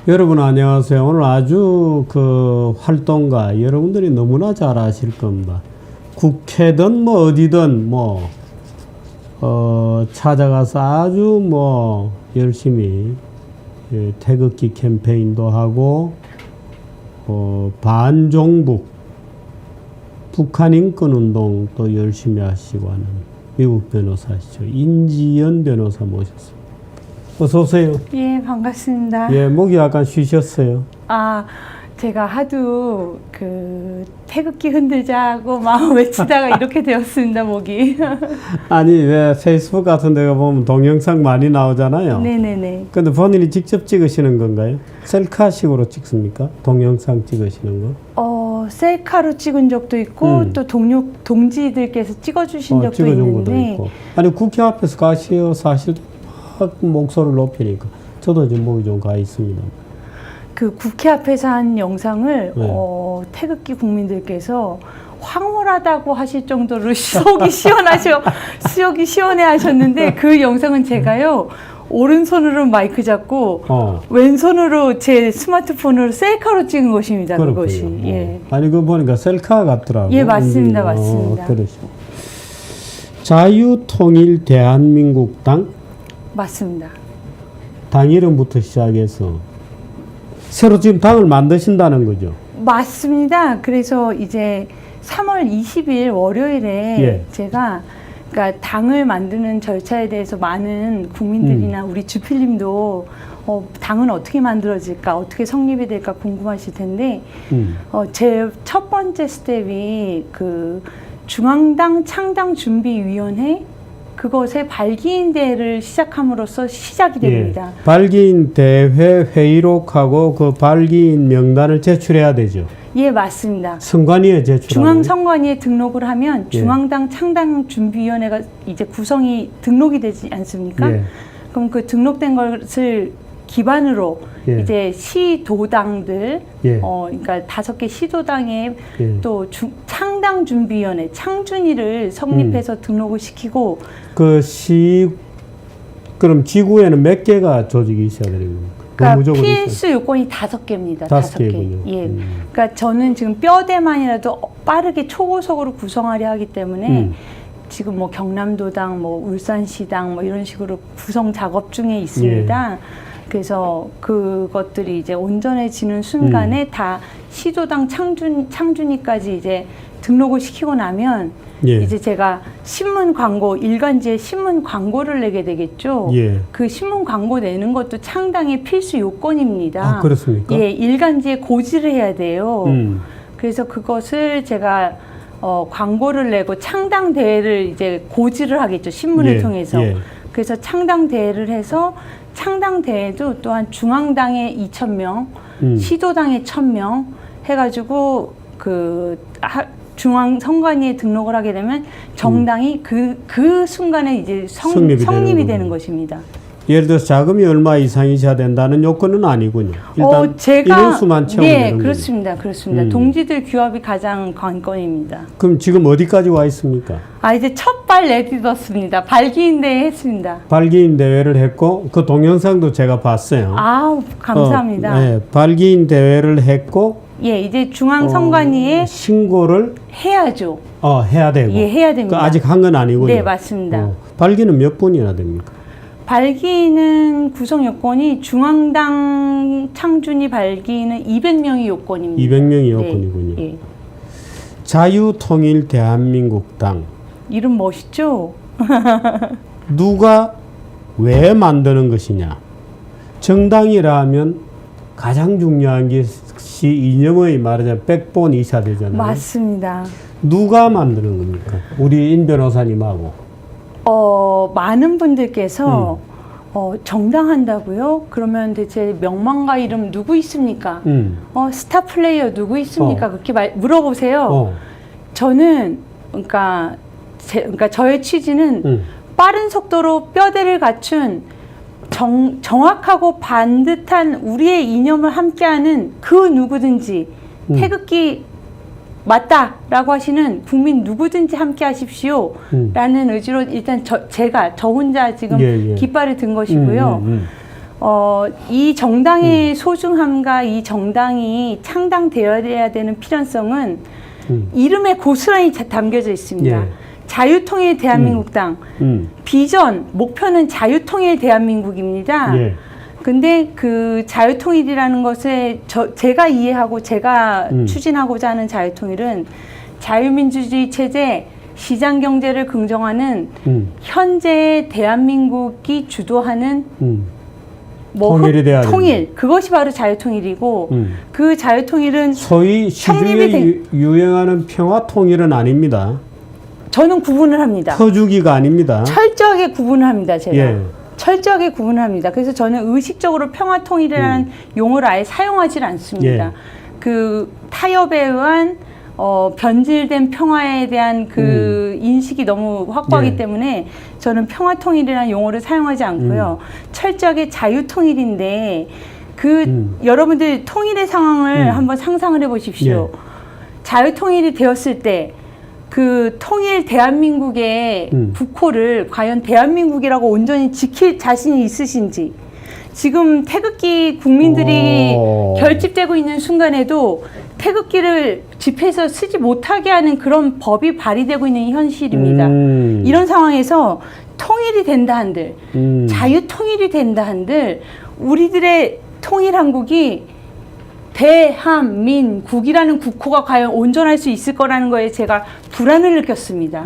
여러분 안녕하세요. 오늘 아주 그 활동가 여러분들이 너무나 잘 아실 겁니다. 국회든 뭐 어디든 뭐 찾아가서 아주 뭐 열심히 태극기 캠페인도 하고 반종북 북한 인권운동 또 열심히 하시고 하는 미국 변호사시죠. 인지연 변호사 모셨습니다. 어서 오세요. 예, 반갑습니다. 예, 목이 약간 쉬셨어요. 제가 하도 태극기 흔들자고 막 외치다가 이렇게 되었습니다, 목이. 아니, 왜 페이스북 같은 데가 보면 동영상 많이 나오잖아요. 네네네. 근데 본인이 직접 찍으시는 건가요? 셀카식으로 찍습니까? 동영상 찍으시는 거? 셀카로 찍은 적도 있고, 또 동지들께서 찍어주신 적도 찍어준 것도 있는데. 있고. 아니, 국회 앞에서 가시요. 사실 막 목소리를 높이니까. 저도 지금 목이 좀 가 있습니다. 그 국회 앞에서 한 영상을 네. 태극기 국민들께서 황홀하다고 하실 정도로 속이 시원해 하셨는데 그 영상은 제가요 오른손으로 마이크 잡고 왼손으로 제 스마트폰으로 셀카로 찍은 것입니다. 그렇군요. 그것이. 예. 아니, 그거 보니까 셀카 같더라고요. 예, 맞습니다. 맞습니다. 그러시고. 자유통일대한민국당? 맞습니다. 당 이름부터 시작해서 새로 지금 당을 만드신다는 거죠? 맞습니다. 그래서 이제 3월 20일 월요일에 제가 그러니까 당을 만드는 절차에 대해서 많은 국민들이나 우리 주필님도 당은 어떻게 만들어질까, 어떻게 성립이 될까 궁금하실 텐데 제 첫 번째 스텝이 그 중앙당 창당준비위원회 그것의 발기인 대회를 시작함으로써 시작이 됩니다. 예. 발기인 대회 회의록하고 그 발기인 명단을 제출해야 되죠. 예, 맞습니다. 선관위에 제출하는 중앙선관위에 등록을 하면 중앙당 창당준비위원회가 이제 구성이 등록이 되지 않습니까? 예. 그럼 그 등록된 것을 기반으로 이제 시도당들, 그러니까 5개 시도당에 또 창당준비위원회, 창준위를 성립해서 등록을 시키고 그럼 지구에는 몇 개가 조직이 있어야 되는 겁니까? 그러니까 필수 요건이 5개입니다. 5개군요. 예. 그러니까 저는 지금 뼈대만이라도 빠르게 초고속으로 구성하려 하기 때문에 지금 뭐 경남도당, 뭐 울산시당 뭐 이런 식으로 구성 작업 중에 있습니다. 그래서 그것들이 이제 온전해지는 순간에 다 시도당 창준위까지 이제 등록을 시키고 나면 이제 제가 신문 광고, 일간지에 신문 광고를 내게 되겠죠. 그 신문 광고 내는 것도 창당의 필수 요건입니다. 그렇습니까? 예, 일간지에 고지를 해야 돼요. 그래서 그것을 제가 광고를 내고 창당 대회를 이제 고지를 하겠죠. 신문을 통해서. 그래서 창당 대회를 해서 창당 대회도 또한 중앙당에 2,000명, 시도당에 1,000명 해가지고 중앙 선관위에 등록을 하게 되면 정당이 그 순간에 이제 성립이 되는 것입니다. 예를 들어서 자금이 얼마 이상이셔야 된다는 요건은 아니군요. 일단 제가 인원수만 채우면 되는 그렇습니다. 그렇습니다. 동지들 규합이 가장 관건입니다. 그럼 지금 어디까지 와 있습니까? 이제 첫 발 내딛었습니다. 발기인 대회 했습니다. 발기인 대회를 했고 그 동영상도 제가 봤어요. 감사합니다. 발기인 대회를 했고 이제 중앙선관위에 신고를 해야죠. 해야 되고. 해야 됩니다. 아직 한 건 아니군요. 네, 맞습니다. 발기는 몇 분이나 됩니까? 발기는 구성 요건이 중앙당 창준위 발기는 200명이 요건입니다. 200명이 요건이군요. 자유통일대한민국당. 이름 멋있죠? 누가 왜 만드는 것이냐? 정당이라면 가장 중요한 것이 이념의 말하자면 백본이셔야 되잖아요. 맞습니다. 누가 만드는 겁니까? 우리 인 변호사님하고. 많은 분들께서 정당한다고요? 그러면 대체 명망가 이름 누구 있습니까? 스타 플레이어 누구 있습니까? 그렇게 물어보세요. 저는 그러니까 저의 취지는 빠른 속도로 뼈대를 갖춘 정확하고 반듯한 우리의 이념을 함께하는 그 누구든지 태극기 맞다라고 하시는 국민 누구든지 함께 하십시오 라는 의지로 일단 제가 저 혼자 지금 깃발을 든 것이고요. 이 정당의 소중함과 이 정당이 창당되어야 되는 필연성은 이름에 고스란히 담겨져 있습니다. 예. 자유통일 대한민국당. 비전, 목표는 자유통일 대한민국입니다. 예. 근데 그 자유통일이라는 것에 제가 이해하고 제가 추진하고자 하는 자유통일은 자유민주주의 체제, 시장경제를 긍정하는 현재 대한민국이 주도하는 통일이 돼야 통일, 그것이 바로 자유통일이고 그 자유통일은 소위 시중에 유행하는 평화통일은 아닙니다. 저는 구분을 합니다. 터주기가 아닙니다. 철저하게 구분을 합니다. 제가. 예. 철저하게 구분을 합니다. 그래서 저는 의식적으로 평화통일이라는 용어를 아예 사용하지 않습니다. 예. 그 타협에 의한 변질된 평화에 대한 그 인식이 너무 확고하기 예. 때문에 저는 평화통일이라는 용어를 사용하지 않고요. 철저하게 자유통일인데 여러분들 통일의 상황을 한번 상상을 해보십시오. 예. 자유통일이 되었을 때 그 통일 대한민국의 국호를 과연 대한민국이라고 온전히 지킬 자신이 있으신지, 지금 태극기 국민들이 결집되고 있는 순간에도 태극기를 집회에서 쓰지 못하게 하는 그런 법이 발의되고 있는 현실입니다. 이런 상황에서 통일이 된다 한들, 자유통일이 된다 한들 우리들의 통일한국이 대한민국이라는 국호가 과연 온전할 수 있을 거라는 거에 제가 불안을 느꼈습니다.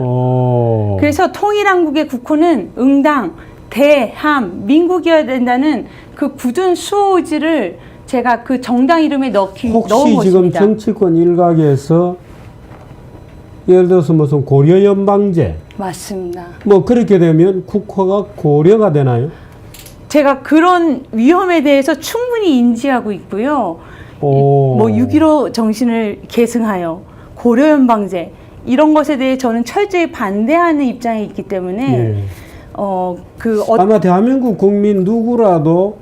그래서 통일한국의 국호는 응당 대한민국이어야 된다는 그 굳은 수호 의지를 제가 그 정당 이름에 넣은 혹시 것입니다. 지금 정치권 일각에서 예를 들어서 무슨 고려연방제 맞습니다. 뭐 그렇게 되면 국호가 고려가 되나요? 제가 그런 위험에 대해서 충분히 인지하고 있고요. 뭐 6.15 정신을 계승하여 고려연방제 이런 것에 대해 저는 철저히 반대하는 입장에 있기 때문에 예. 아마 대한민국 국민 누구라도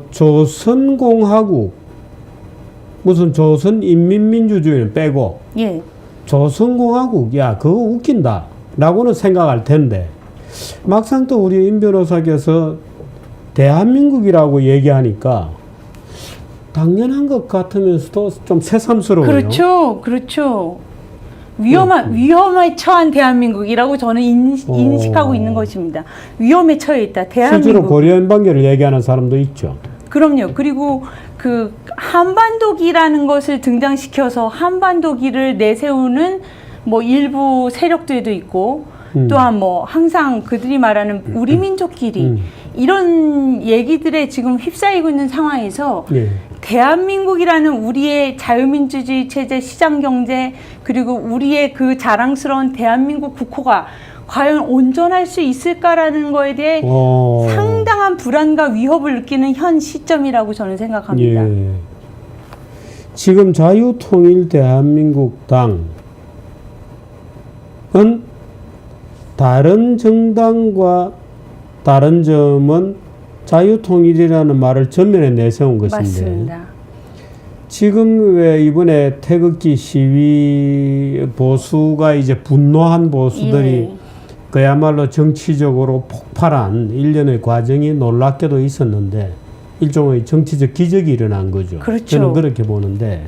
조선공화국 무슨 조선인민민주주의는 빼고 예. 조선공화국 야 그거 웃긴다 라고는 생각할 텐데 막상 또 우리 임 변호사께서 대한민국이라고 얘기하니까 당연한 것 같으면서도 좀 새삼스러워요. 그렇죠. 그렇죠. 위험에 처한 대한민국이라고 저는 인식하고 있는 것입니다. 위험에 처해 있다. 대한민국. 실제로 고려연방계를 얘기하는 사람도 있죠. 그럼요. 그리고 그 한반도기라는 것을 등장시켜서 한반도기를 내세우는 뭐 일부 세력들도 있고 또한 뭐 항상 그들이 말하는 우리 민족끼리 이런 얘기들에 지금 휩싸이고 있는 상황에서 예. 대한민국이라는 우리의 자유민주주의 체제, 시장경제 그리고 우리의 그 자랑스러운 대한민국 국호가 과연 온전할 수 있을까라는 거에 대해 상당한 불안과 위협을 느끼는 현 시점이라고 저는 생각합니다. 예. 지금 자유통일 대한민국당은 다른 정당과 다른 점은 자유통일이라는 말을 전면에 내세운 것인데 맞습니다. 지금 왜 이번에 태극기 시위 보수가 이제 분노한 보수들이 예. 그야말로 정치적으로 폭발한 일련의 과정이 놀랍게도 있었는데 일종의 정치적 기적이 일어난 거죠. 그렇죠. 저는 그렇게 보는데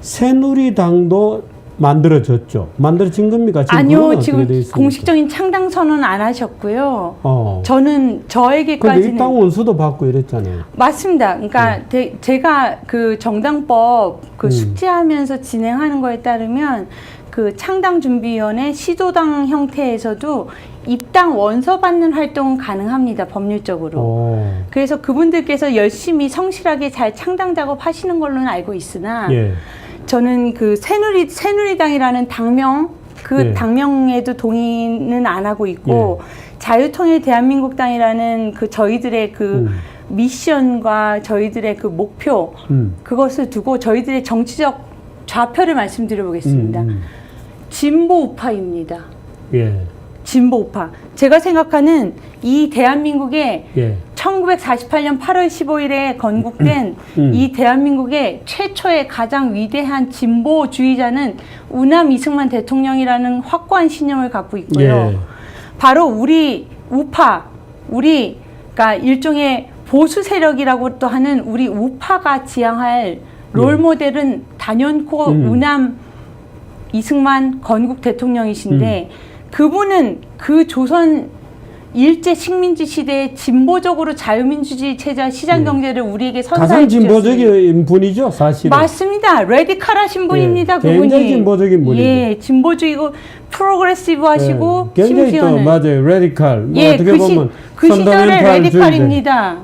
새누리당도 만들어졌죠. 만들어진 겁니까? 지금 아니요. 지금 공식적인 창당 선언 안 하셨고요. 저는 저에게까지는 근데 입당 원수도 받고 이랬잖아요. 맞습니다. 그러니까 제가 그 정당법 그 숙지하면서 진행하는 거에 따르면 그 창당준비위원회 시도당 형태에서도 입당 원서 받는 활동은 가능합니다. 법률적으로. 그래서 그분들께서 열심히 성실하게 잘 창당 작업 하시는 걸로는 알고 있으나 예. 저는 그 새누리당이라는 당명 그 예. 당명에도 동의는 안 하고 있고 자유통일 대한민국당이라는 그 저희들의 그 미션과 저희들의 그 목표 그것을 두고 저희들의 정치적 좌표를 말씀드려 보겠습니다. 진보 우파입니다. 예. 진보 우파. 제가 생각하는 이 대한민국의 예. 1948년 8월 15일에 건국된 이 대한민국의 최초의 가장 위대한 진보주의자는 우남 이승만 대통령이라는 확고한 신념을 갖고 있고요. 예. 바로 우리 우파, 우리 그러니까 일종의 보수 세력이라고 또 하는 우리 우파가 지향할 롤 모델은 단연코 우남 이승만 건국 대통령이신데 그분은 그 조선 일제 식민지 시대에 진보적으로 자유민주주의 체제와 시장 경제를 우리에게 선사해 가장 주셨습니다. 진보적인 분이죠, 사실은. 맞습니다. 레디컬하신 분입니다. 예, 그분이. 굉장히 진보적인 분이죠. 예, 진보적이고 프로그레시브하시고 예, 굉장히 또 심지어는 맞아요, 레디컬. 뭐 예, 어떻게 보면 그 시절의 펀더멘탈주의자. 레디컬입니다.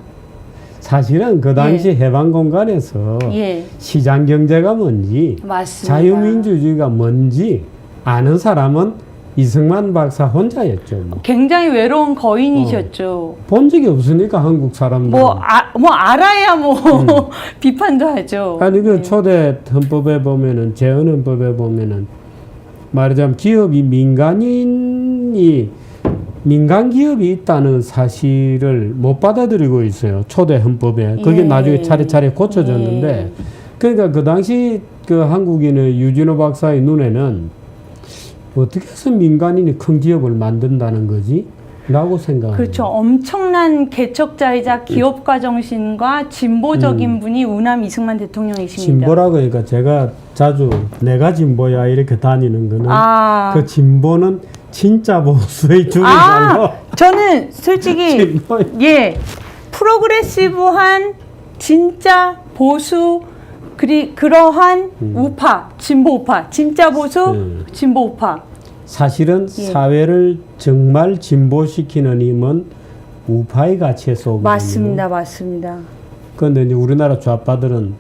사실은 그 당시 해방 공간에서 예, 시장 경제가 뭔지, 맞습니다. 자유민주주의가 뭔지 아는 사람은 이승만 박사 혼자였죠. 뭐. 굉장히 외로운 거인이셨죠. 본 적이 없으니까 한국 사람들. 뭐 알아야 뭐 비판도 하죠. 아니 그 네. 초대 헌법에 보면은 재헌 헌법에 보면은 말하자면 기업이 민간 기업이 있다는 사실을 못 받아들이고 있어요. 초대 헌법에. 그게 예. 나중에 차례차례 고쳐졌는데 예. 그러니까 그 당시 그 한국인의 유진호 박사의 눈에는 어떻게 해서 민간인이 큰 기업을 만든다는 거지? 라고 생각합니다. 그렇죠. 엄청난 개척자이자 기업가 정신과 진보적인 분이 우남 이승만 대통령이십니다. 진보라고 하니까 제가 자주 내가 진보야 이렇게 다니는 거는 그 진보는 진짜 보수의 주의자고 저는 솔직히 진보. 예 프로그레시브한 진짜 보수 그러한 우파 진보 우파 진짜 보수 진보 우파 사실은 사회를 정말 진보시키는 힘은 우파의 가치에 쏘거든요. 맞습니다. 그런데 이제 우리나라 좌파들은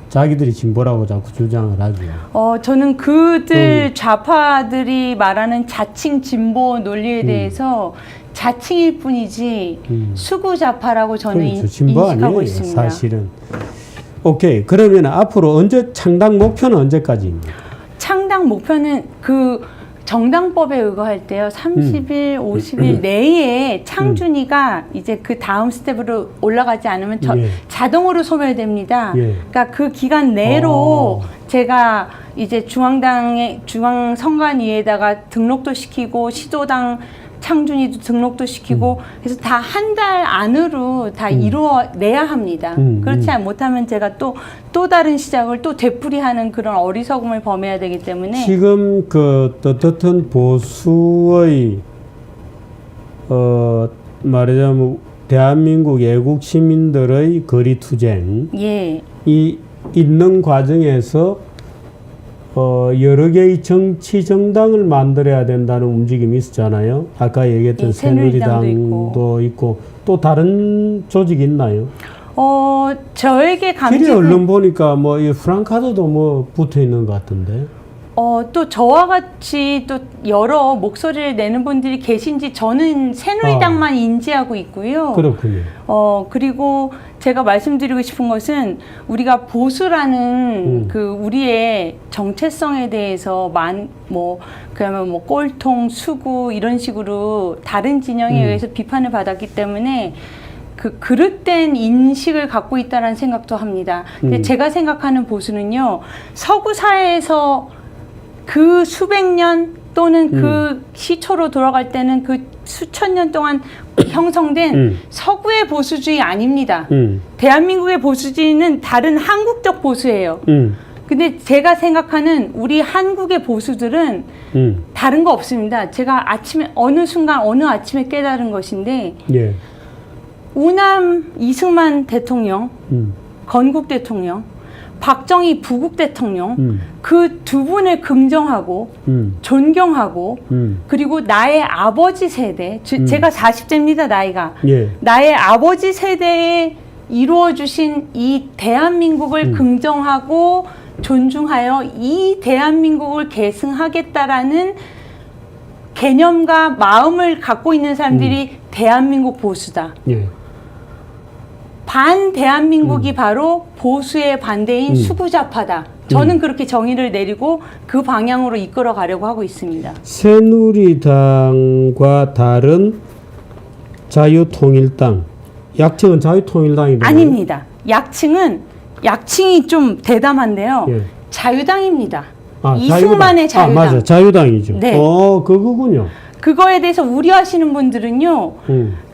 자기들이 진보라고 자꾸 주장을 하죠. 저는 그들 좌파들이 말하는 자칭 진보 논리에 대해서 자칭일 뿐이지 수구 좌파라고 저는 그렇죠. 진보 인식하고 아니에요, 있습니다. 사실은. 오케이. 그러면 앞으로 창당 목표는 언제까지입니까? 창당 목표는 그 정당법에 의거할 때요. 30일, 50일 내에 창준이가 이제 그 다음 스텝으로 올라가지 않으면 자동으로 소멸됩니다. 그러니까 그 기간 내로 제가 이제 중앙선관위에다가 등록도 시키고 시도당 창준이도 등록도 시키고 그래서 다 한 달 안으로 다 이루어내야 합니다. 그렇지 못하면 제가 또 다른 시작을 또 되풀이하는 그런 어리석음을 범해야 되기 때문에 지금 그 떳떳한 보수의 말하자면 대한민국 애국 시민들의 거리투쟁 이 있는 과정에서 여러 개의 정치 정당을 만들어야 된다는 움직임이 있었잖아요. 아까 얘기했던 새누리당도 있고 또 다른 조직이 있나요? 저에게 길이 언론 보니까 뭐 이 프랑카드도 뭐 붙어 있는 것 같은데. 또 저와 같이 또 여러 목소리를 내는 분들이 계신지 저는 새누리당만 인지하고 있고요. 그렇군요. 그리고 제가 말씀드리고 싶은 것은 우리가 보수라는 그 우리의 정체성에 대해서 그러면 뭐 꼴통, 수구 이런 식으로 다른 진영에 의해서 비판을 받았기 때문에 그 그릇된 인식을 갖고 있다는 생각도 합니다. 근데 제가 생각하는 보수는요, 서구 사회에서 그 수백 년 또는 그 시초로 돌아갈 때는 그 수천 년 동안 형성된 서구의 보수주의 아닙니다. 대한민국의 보수주의는 다른 한국적 보수예요. 근데 제가 생각하는 우리 한국의 보수들은 다른 거 없습니다. 제가 어느 순간 어느 아침에 깨달은 것인데 우남 이승만 대통령, 건국 대통령, 박정희 부국 대통령 그 두 분을 긍정하고 존경하고 그리고 나의 아버지 세대 제가 40대입니다 나이가 나의 아버지 세대에 이루어주신 이 대한민국을 긍정하고 존중하여 이 대한민국을 계승하겠다라는 개념과 마음을 갖고 있는 사람들이 대한민국 보수다. 반 대한민국이 바로 보수의 반대인 수구좌파다. 저는 그렇게 정의를 내리고 그 방향으로 이끌어 가려고 하고 있습니다. 새누리당과 다른 자유통일당, 약칭은 자유통일당이네요. 아닙니다. 약칭이 좀 대담한데요. 자유당입니다. 이승만의 자유당. 맞아. 자유당이죠. 네. 그거군요. 그거에 대해서 우려하시는 분들은요.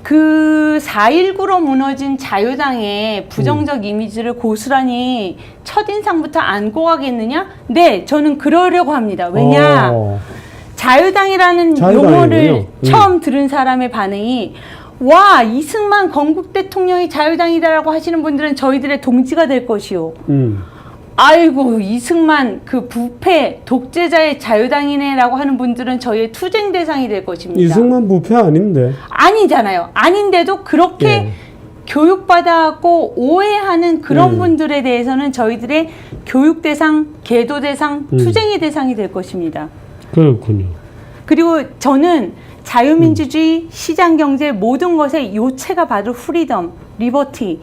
그 4.19로 무너진 자유당의 부정적 이미지를 고스란히 첫인상부터 안고 가겠느냐? 네, 저는 그러려고 합니다. 왜냐? 자유당이라는 용어를 처음 들은 사람의 반응이 와, 이승만 건국 대통령이 자유당이다라고 하시는 분들은 저희들의 동지가 될 것이요. 아이고, 이승만 그 부패 독재자의 자유당이네라고 하는 분들은 저희의 투쟁 대상이 될 것입니다. 이승만 부패 아닌데. 아니잖아요. 아닌데도 그렇게 예. 교육받아갖고 오해하는 그런 분들에 대해서는 저희들의 교육 대상, 계도 대상, 투쟁의 대상이 될 것입니다. 그렇군요. 그리고 저는 자유민주주의, 시장경제 모든 것의 요체가 바로 프리덤, 리버티.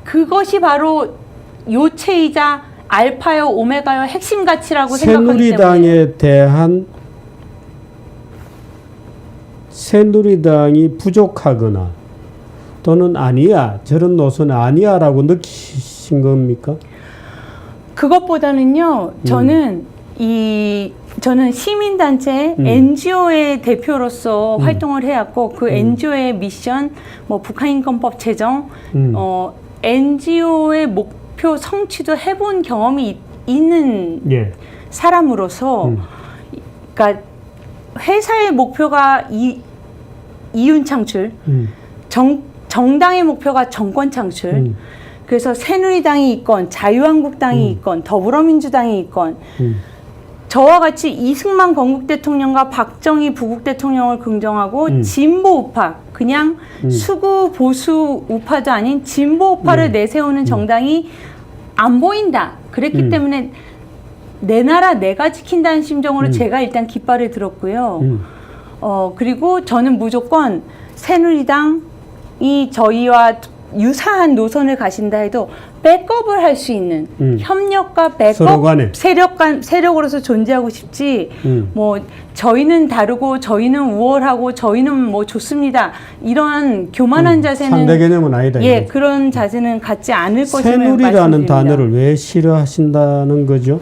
그것이 바로 요체이자 알파요, 오메가요, 핵심 가치라고 생각하기 때문에. 새누리당에 대한 새누리당이 부족하거나 또는 아니야, 저런 노선 아니야 라고 느끼신 겁니까? 그것보다는요, 저는 저는 시민단체 NGO의 대표로서 활동을 해왔고, 그 NGO의 미션, 뭐 북한인권법 제정, NGO의 목표 성취도 해본 경험이 있는 사람으로서, 그러니까 회사의 목표가 이윤 창출, 정당의 목표가 정권 창출. 그래서 새누리당이 있건 자유한국당이 있건 더불어민주당이 있건 저와 같이 이승만 건국 대통령과 박정희 부국 대통령을 긍정하고 진보 우파, 그냥 수구 보수 우파도 아닌 진보 우파를 내세우는 정당이 안 보인다. 그랬기 때문에 내 나라 내가 지킨다는 심정으로 제가 일단 깃발을 들었고요. 그리고 저는 무조건 새누리당이 저희와 유사한 노선을 가신다 해도 백업을 할 수 있는 협력과 백업 세력으로서 존재하고 싶지 뭐 저희는 다르고 저희는 우월하고 저희는 뭐 좋습니다 이런 교만한 자세는 상대 개념은 아니다. 예, 그런 자세는 갖지 않을 것임을 새누리라는 말씀드립니다. 단어를 왜 싫어하신다는 거죠?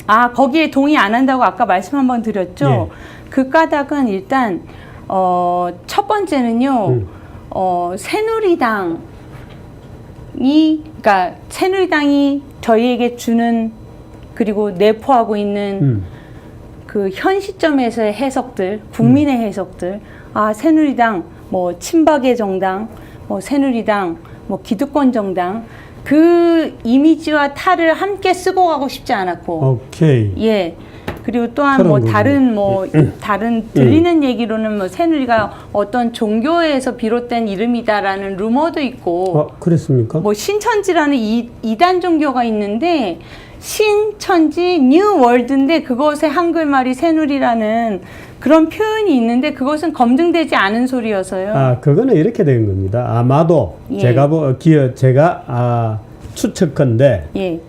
아, 거기에 동의 안 한다고 아까 말씀 한번 드렸죠. 그 까닭은 일단 첫 번째는요. 새누리당이 그러니까 새누리당이 저희에게 주는 그리고 내포하고 있는 그 현 시점에서의 해석들, 국민의 해석들, 아 새누리당 뭐 친박의 정당, 뭐 새누리당 뭐 기득권 정당 그 이미지와 탈을 함께 쓰고 가고 싶지 않았고, 오케이. 예. 그리고 또한 뭐 다른 들리는 얘기로는 뭐 새누리가 어떤 종교에서 비롯된 이름이다라는 루머도 있고. 그랬습니까? 뭐 신천지라는 이단 종교가 있는데 신천지 뉴월드인데 그것의 한글말이 새누리라는 그런 표현이 있는데 그것은 검증되지 않은 소리여서요. 아, 그거는 이렇게 된 겁니다. 아마도 제가 추측컨대. 예.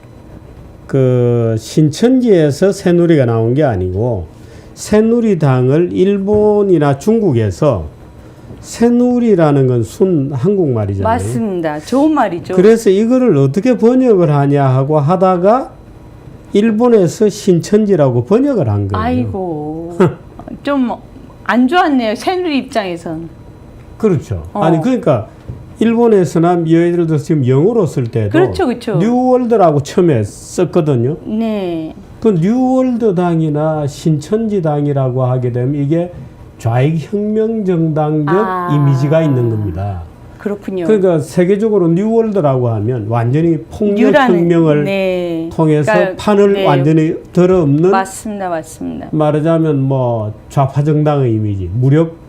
그 신천지에서 새누리가 나온 게 아니고 새누리당을 일본이나 중국에서 새누리라는 건 순 한국말이잖아요. 맞습니다. 좋은 말이죠. 그래서 이거를 어떻게 번역을 하냐 하고 하다가 일본에서 신천지라고 번역을 한 거예요. 아이고. 좀 안 좋았네요. 새누리 입장에선. 그렇죠. 아니 그러니까 일본에서나 예를 들어서 지금 영어로 쓸 때도 그렇죠. 뉴월드라고 처음에 썼거든요. 네. 그 뉴월드당이나 신천지당이라고 하게 되면 이게 좌익혁명정당적 이미지가 있는 겁니다. 그렇군요. 그러니까 세계적으로 뉴월드라고 하면 완전히 폭력혁명을 통해서 그러니까, 판을 완전히 덜어엎는 맞습니다. 말하자면 뭐 좌파정당의 이미지, 무력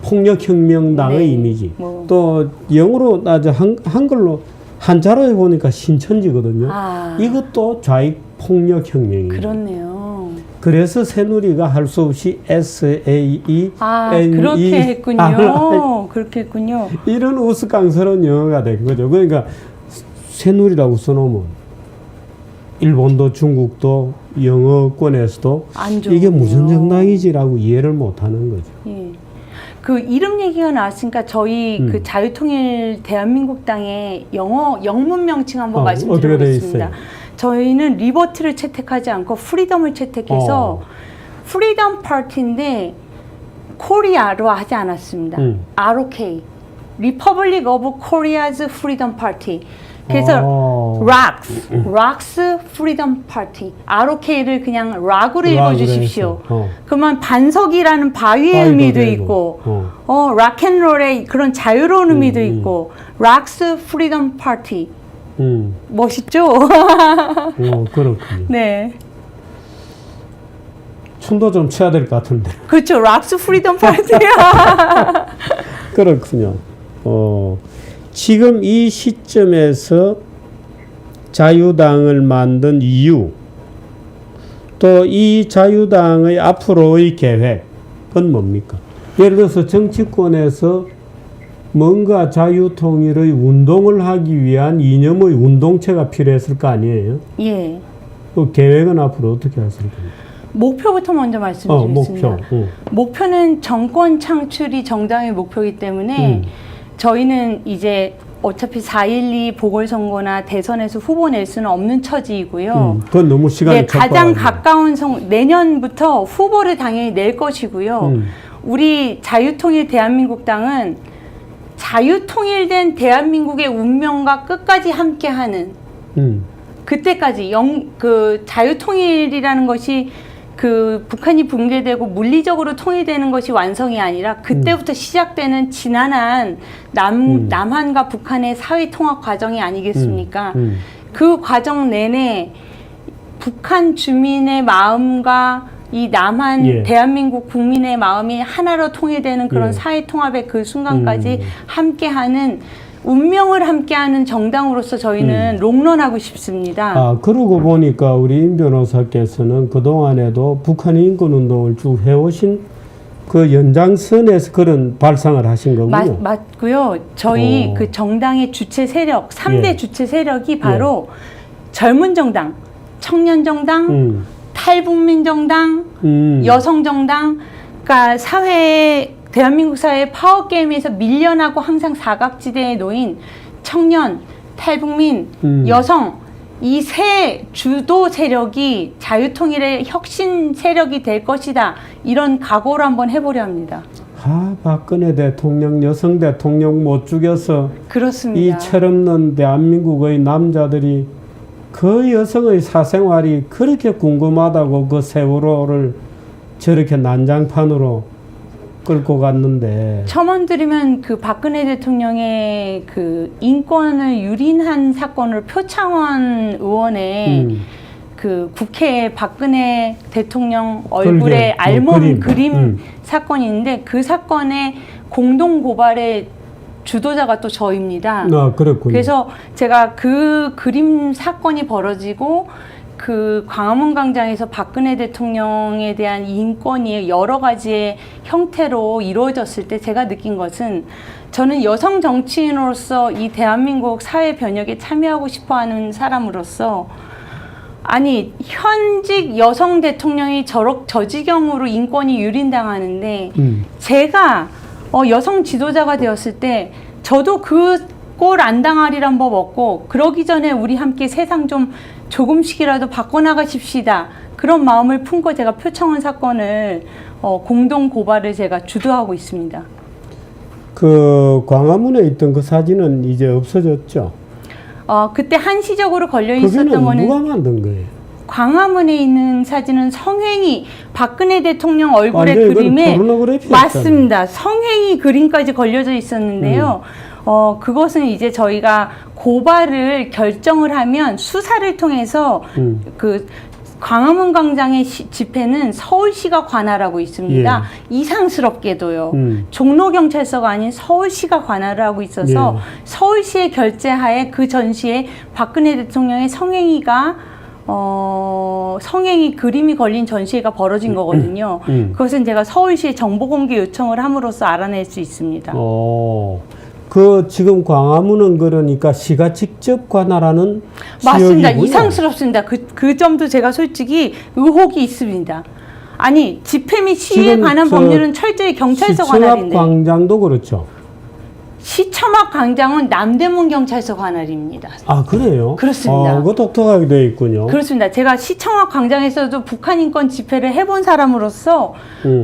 폭력혁명당의 이미지. 또 영어로 한글로 한자로 해보니까 신천지거든요. 이것도 좌익 폭력혁명이에요. 그렇네요. 그래서 새누리가 할 수 없이 SAE 그렇게 했군요. 그렇게 했군요. 이런 우스꽝스러운 영어가 된 거죠. 그러니까 새누리라고 써놓으면 일본도 중국도 영어권에서도 이게 무슨 정당이지라고 이해를 못하는 거죠. 예. 그 이름 얘기가 나왔으니까 저희 그 자유통일 대한민국당의 영문 명칭 한번 말씀드리겠습니다. 저희는 리버티를 채택하지 않고 프리덤을 채택해서 프리덤 파티인데 코리아로 하지 않았습니다. ROK, Republic of Korea's Freedom Party. 그래서 ROKS Freedom Party. ROK를 그냥 락으로 읽어주십시오. 그러면 반석이라는 바위의 의미도 있고, 락앤롤의 그런 자유로운 의미도 있고, ROKS Freedom Party. 멋있죠? 그렇군요. 네. 춤도 좀 춰야 될 것 같은데. 그렇죠. 락스 프리덤 파티. 그렇군요. 지금 이 시점에서 자유당을 만든 이유, 또 이 자유당의 앞으로의 계획은 뭡니까? 예를 들어서 정치권에서 뭔가 자유통일의 운동을 하기 위한 이념의 운동체가 필요했을 거 아니에요? 예. 그 계획은 앞으로 어떻게 하실 겁니까? 목표부터 먼저 말씀드리겠습니다. 목표는 정권 창출이 정당의 목표이기 때문에 저희는 이제 어차피 4.12 보궐선거나 대선에서 후보 낼 수는 없는 처지이고요. 그건 너무 시간이 가장 가까운 내년부터 후보를 당연히 낼 것이고요. 우리 자유통일 대한민국당은 자유통일된 대한민국의 운명과 끝까지 함께하는 그때까지 그 자유통일이라는 것이 그 북한이 붕괴되고 물리적으로 통일되는 것이 완성이 아니라 그때부터 시작되는 지난한 남한과 북한의 사회통합 과정이 아니겠습니까? 그 과정 내내 북한 주민의 마음과 이 남한 대한민국 국민의 마음이 하나로 통일되는 그런 사회통합의 그 순간까지 함께하는 운명을 함께하는 정당으로서 저희는 롱런하고 싶습니다. 그러고 보니까 우리 임 변호사께서는 그동안에도 북한의 인권운동을 쭉 해오신 그 연장선에서 그런 발상을 하신 거군요. 맞고요. 저희 그 정당의 주체 세력, 3대 주체 세력이 바로 젊은 정당, 청년 정당, 탈북민 정당, 여성 정당, 그러니까 대한민국 사회의 파워게임에서 밀려나고 항상 사각지대에 놓인 청년, 탈북민, 여성 이 세 주도 세력이 자유통일의 혁신 세력이 될 것이다. 이런 각오를 한번 해보려 합니다. 박근혜 대통령, 여성 대통령 못 죽여서 그렇습니다. 이 철없는 대한민국의 남자들이 그 여성의 사생활이 그렇게 궁금하다고 그 세월호를 저렇게 난장판으로 끌고 갔는데 첨언드리면 그 박근혜 대통령의 그 인권을 유린한 사건을 표창원 의원의 그 국회에 박근혜 대통령 얼굴에 알몸 그림 사건이 있는데 그 사건의 공동 고발의 주도자가 또 저입니다. 그렇군요. 그래서 제가 그 그림 사건이 벌어지고 그 광화문 광장에서 박근혜 대통령에 대한 인권이 여러 가지의 형태로 이루어졌을 때 제가 느낀 것은 저는 여성 정치인으로서 이 대한민국 사회 변혁에 참여하고 싶어하는 사람으로서 아니 현직 여성 대통령이 저 지경으로 인권이 유린당하는데 제가 여성 지도자가 되었을 때 저도 그 꼴 안 당하리란 법 없고 그러기 전에 우리 함께 세상 좀 조금씩이라도 바꿔나가십시다. 그런 마음을 품고 제가 표창원 사건을 공동 고발을 제가 주도하고 있습니다. 그 광화문에 있던 그 사진은 이제 없어졌죠? 그때 한시적으로 걸려 있었던 거는 누가 만든 거예요? 광화문에 있는 사진은 성행위 박근혜 대통령 얼굴의 그림에 맞습니다. 성행위 그림까지 걸려져 있었는데요. 그것은 이제 저희가 고발을 결정을 하면 수사를 통해서 그 광화문 광장의 집회는 서울시가 관할하고 있습니다. 이상스럽게도요. 종로경찰서가 아닌 서울시가 관할을 하고 있어서 서울시의 결재하에 그 전시에 박근혜 대통령의 성행위 그림이 걸린 전시회가 벌어진 거거든요. 그것은 제가 서울시에 정보공개 요청을 함으로써 알아낼 수 있습니다. 지금 광화문은 그러니까 시가 직접 관할하는 맞습니다. 지역이군요. 이상스럽습니다. 그 점도 제가 솔직히 의혹이 있습니다. 아니 집회 및 시위에 관한 법률은 철저히 경찰서 관할인데. 시청 앞 광장도 그렇죠. 시청 앞 광장은 남대문 경찰서 관할입니다. 아, 그래요? 그렇습니다. 그거 독특하게 되어 있군요. 그렇습니다. 제가 시청 앞 광장에서도 북한 인권 집회를 해본 사람으로서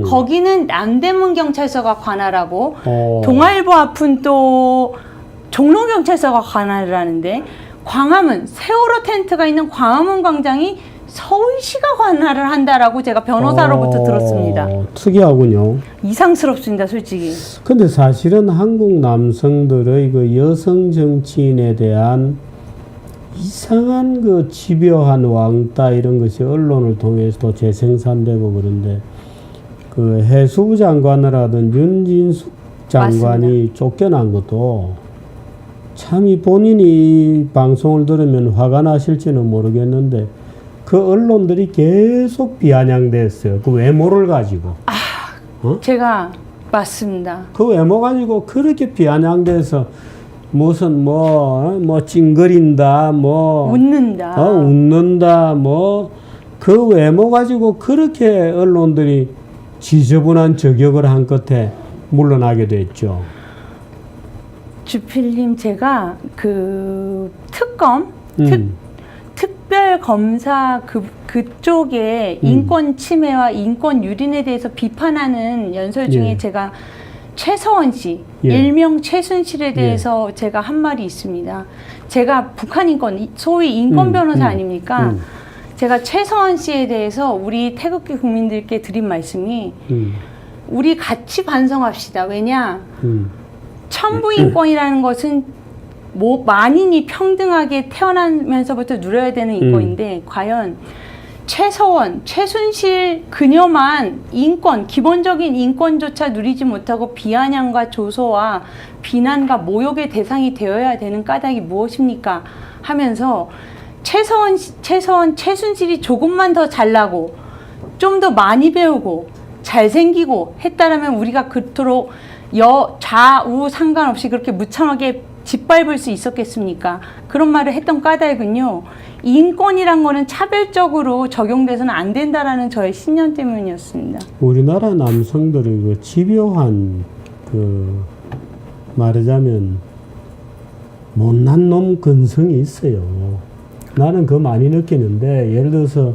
거기는 남대문 경찰서가 관할하고 동아일보 앞은 또 종로 경찰서가 관할을 하는데 광화문 세월호 텐트가 있는 광화문 광장이 서울시가 관할을 한다라고 제가 변호사로부터 들었습니다. 특이하군요. 이상스럽습니다, 솔직히. 근데 사실은 한국 남성들의 그 여성 정치인에 대한 이상한 그 집요한 왕따 이런 것이 언론을 통해서도 재생산되고 그런데 그 해수부 장관을 하던 윤진숙 장관이 맞습니다. 쫓겨난 것도 참 이 본인이 방송을 들으면 화가 나실지는 모르겠는데 그 언론들이 계속 비아냥댔어요. 그 외모를 가지고. 제가 맞습니다. 그 외모 가지고 그렇게 비아냥대서 무슨 뭐 찡그린다 웃는다. 웃는다 그 외모 가지고 그렇게 언론들이 지저분한 저격을 한 끝에 물러나게 됐죠. 주필님, 제가 그 특검 음. 특별 검사 그쪽에 인권 침해와 인권 유린에 대해서 비판하는 연설 중에 예. 제가 최서원 씨, 예. 일명 최순실에 대해서 제가 한 말이 있습니다. 제가 북한 인권, 소위 인권 변호사 아닙니까? 제가 최서원 씨에 대해서 우리 태극기 국민들께 드린 말씀이 우리 같이 반성합시다. 왜냐? 천부인권이라는 것은 만인이 평등하게 태어나면서부터 누려야 되는 인권인데 과연 최서원, 최순실 그녀만 인권, 기본적인 인권조차 누리지 못하고 비아냥과 조소와 비난과 모욕의 대상이 되어야 되는 까닭이 무엇입니까? 하면서 최서원, 최순실이 조금만 더 잘나고 좀 더 많이 배우고 잘생기고 했다라면 우리가 그토록 좌우 상관없이 그렇게 무참하게 짓밟을 수 있었겠습니까? 그런 말을 했던 까닭은요. 인권이란 거는 차별적으로 적용돼서는 안 된다라는 저의 신념 때문이었습니다. 우리나라 남성들의 그 집요한 그 말하자면 못난 놈 근성이 있어요. 나는 그거 많이 느끼는데 예를 들어서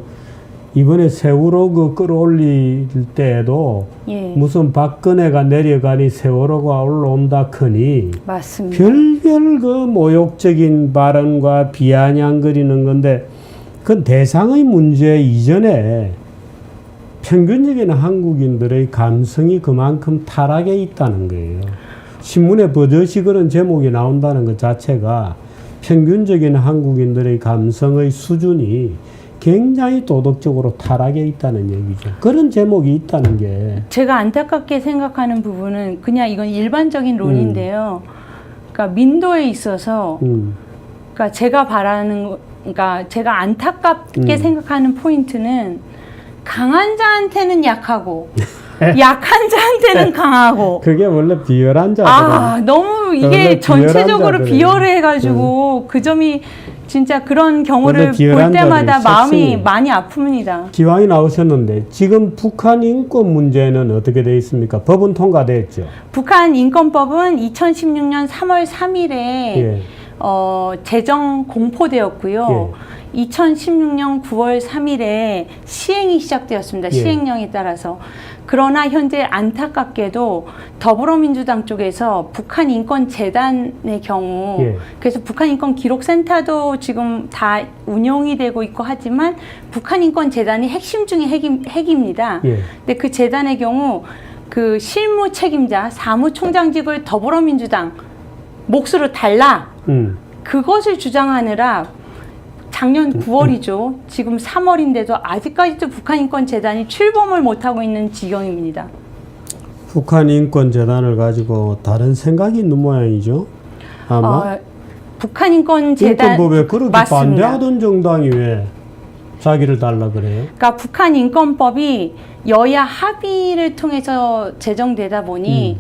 이번에 세월호 그 끌어올릴 때에도 예. 무슨 박근혜가 내려가니 세월호가 올라온다 크니 맞습니다. 별별 그 모욕적인 발언과 비아냥거리는 건데 그 대상의 문제 이전에 평균적인 한국인들의 감성이 그만큼 타락해 있다는 거예요. 신문에 버젓이 그런 제목이 나온다는 것 자체가 평균적인 한국인들의 감성의 수준이 굉장히 도덕적으로 타락해 있다는 얘기죠. 그런 제목이 있다는 게. 제가 안타깝게 생각하는 부분은 그냥 이건 일반적인 론인데요. 그러니까 민도에 있어서 그러니까 제가 바라는 그러니까 제가 안타깝게 생각하는 포인트는 강한 자한테는 약하고 약한 자한테는 강하고 그게 원래 비열한 자들. 너무 이게 전체적으로 비열해가지고 그 점이 진짜 그런 경우를 볼 때마다 마음이 많이 아픕니다. 기왕이 나오셨는데 지금 북한 인권 문제는 어떻게 되어 있습니까? 법은 통과됐죠. 북한 인권법은 2016년 3월 3일에 예. 제정 공포되었고요. 2016년 9월 3일에 시행이 시작되었습니다. 시행령에 따라서. 그러나 현재 안타깝게도 더불어민주당 쪽에서 북한인권재단의 경우 그래서 북한인권기록센터도 지금 다 운영이 되고 있고 하지만 북한인권재단이 핵심 중에 핵입니다. 근데 그 재단의 경우 그 실무 책임자 사무총장직을 더불어민주당 몫으로 달라 그것을 주장하느라 작년 9월이죠. 지금 3월인데도 아직까지도 북한인권재단이 출범을 못하고 있는 지경입니다. 북한인권재단을 가지고 다른 생각이 있는 모양이죠. 아마 북한인권재단 인권법에 그렇게 맞습니다. 반대하던 정당이 왜 자기를 달라 그래요? 그러니까 북한인권법이 여야 합의를 통해서 제정되다 보니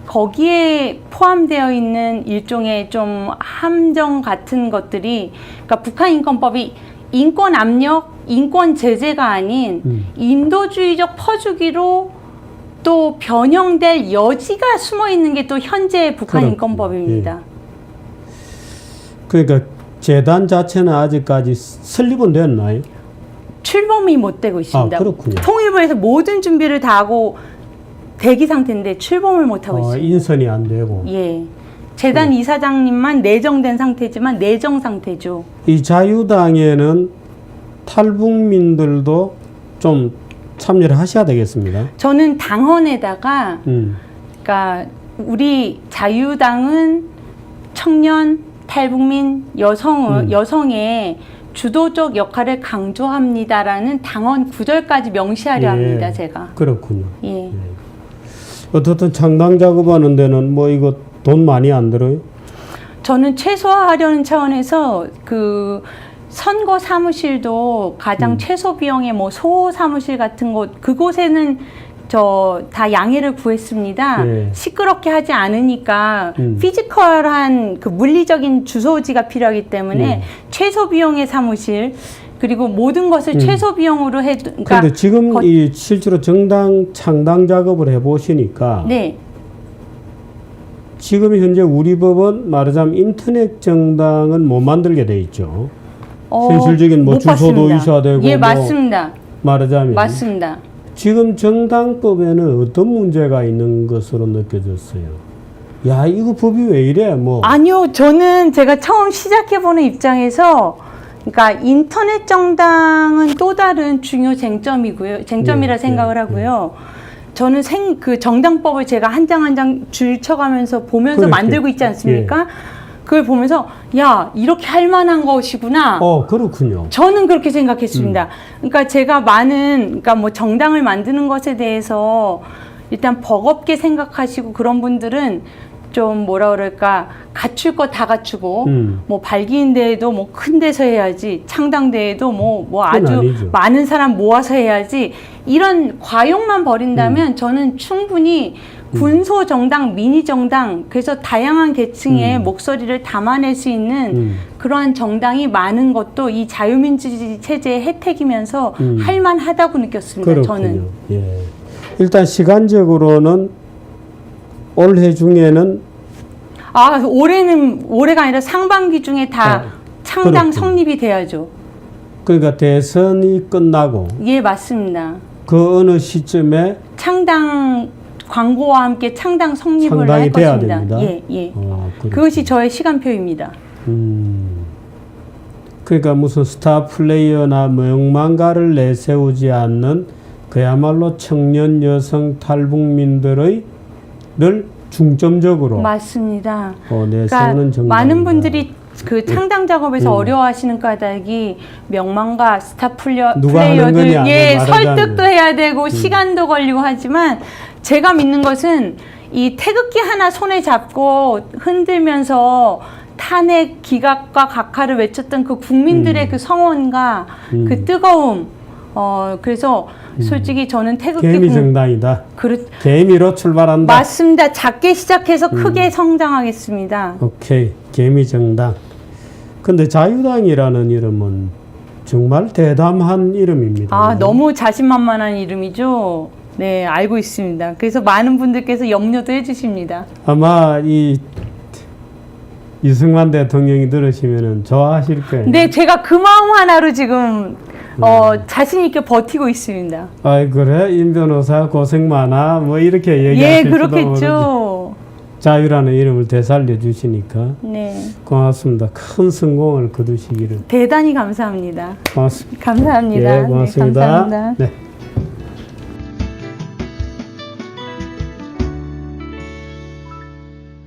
거기에 포함되어 있는 일종의 좀 함정 같은 것들이 그러니까 북한인권법이 인권 압력, 인권 제재가 아닌 인도주의적 퍼주기로 또 변형될 여지가 숨어 있는 게 또 현재 북한 그렇군요. 인권법입니다. 그러니까 재단 자체는 아직까지 설립은 됐나요? 출범이 못 되고 있습니다. 그렇군요. 통일부에서 모든 준비를 다 하고 대기 상태인데 출범을 못 하고 있습니다. 인선이 안 되고. 예. 재단 이사장님만 내정된 상태지만 내정 상태죠. 이 자유당에는 탈북민들도 좀 참여를 하셔야 되겠습니다. 저는 당헌에다가 그러니까 우리 자유당은 청년, 탈북민, 여성의 주도적 역할을 강조합니다라는 당헌 구절까지 명시하려 합니다. 제가. 그렇군요. 예. 어떻든 창당 작업하는 데는 뭐 이거 돈 많이 안 들어요? 저는 최소화하려는 차원에서 그 선거 사무실도 가장 최소 비용의 뭐 소 사무실 같은 곳 그곳에는 저 다 양해를 구했습니다. 예. 시끄럽게 하지 않으니까 피지컬한 그 물리적인 주소지가 필요하기 때문에 최소 비용의 사무실 그리고 모든 것을 최소 비용으로 해. 그러니까 근데 지금 이 실제로 정당 창당 작업을 해보시니까 네. 지금 현재 우리 법은 말하자면 인터넷 정당은 못 만들게 돼 있죠. 현실적인 뭐 못 주소도 봤습니다. 있어야 되고 예, 뭐 맞습니다. 말하자면 맞습니다. 지금 정당법에는 어떤 문제가 있는 것으로 느껴졌어요? 야, 이거 법이 왜 이래? 뭐 아니요, 저는 제가 처음 시작해보는 입장에서, 그러니까 인터넷 정당은 또 다른 중요 쟁점이라 예, 생각을 예, 하고요. 저는 그 정당법을 제가 한 장 한 장 줄쳐가면서 보면서 그렇죠. 만들고 있지 않습니까? 그걸 보면서, 야, 이렇게 할 만한 것이구나. 그렇군요. 저는 그렇게 생각했습니다. 그러니까 제가 그러니까 뭐 정당을 만드는 것에 대해서 일단 버겁게 생각하시고 그런 분들은 좀 뭐라 그럴까 갖출 거 다 갖추고 뭐 발기인 대회도 뭐 큰 데서 해야지 창당 대회도 뭐 아주 아니죠. 많은 사람 모아서 해야지 이런 과욕만 버린다면 저는 충분히 군소 정당, 미니 정당 그래서 다양한 계층의 목소리를 담아낼 수 있는 그러한 정당이 많은 것도 이 자유민주주의 체제의 혜택이면서 할 만하다고 느꼈습니다. 그렇군요. 저는. 예. 일단 시간적으로는 올해 중에는 올해가 아니라 상반기 중에 다 창당 그렇군요. 성립이 돼야죠. 그러니까 대선이 끝나고 예, 맞습니다. 그 어느 시점에 창당 광고와 함께 창당 성립을 창당이 할 돼야 것입니다. 됩니다. 예, 예. 그렇군요. 그것이 저의 시간표입니다. 그러니까 무슨 스타 플레이어나 명망가를 내세우지 않는 그야말로 청년 여성 탈북민들을 중점적으로 맞습니다. 내세우는 그러니까 정당이다. 많은 분들이 그 창당 작업에서 어려워하시는 까닭이 명망가 스타 누가 하는 플레이어들 거냐, 예 말하자면. 설득도 해야 되고 시간도 걸리고 하지만 제가 믿는 것은 이 태극기 하나 손에 잡고 흔들면서 탄핵 기각과 각하를 외쳤던 그 국민들의 그 성원과 그 뜨거움 그래서 솔직히 저는 태극기 개미 정당이다. 개미로 출발한다. 맞습니다. 작게 시작해서 크게 성장하겠습니다. 오케이. 개미 정당. 근데 자유당이라는 이름은 정말 대담한 이름입니다. 너무 자신만만한 이름이죠. 네, 알고 있습니다. 그래서 많은 분들께서 염려도 해주십니다. 아마 이 이승만 대통령이 들으시면은 좋아하실 거예요. 네, 제가 그 마음 하나로 지금 자신 있게 버티고 있습니다. 아이 그래? 임 변호사 고생 많아. 뭐 이렇게 얘기하실지도 그렇겠죠. 자유라는 이름을 되살려 주시니까 네, 고맙습니다. 큰 성공을 거두시기를. 대단히 감사합니다. 고맙습니다. 감사합니다. 예, 고맙습니다. 네, 감사합니다. 네.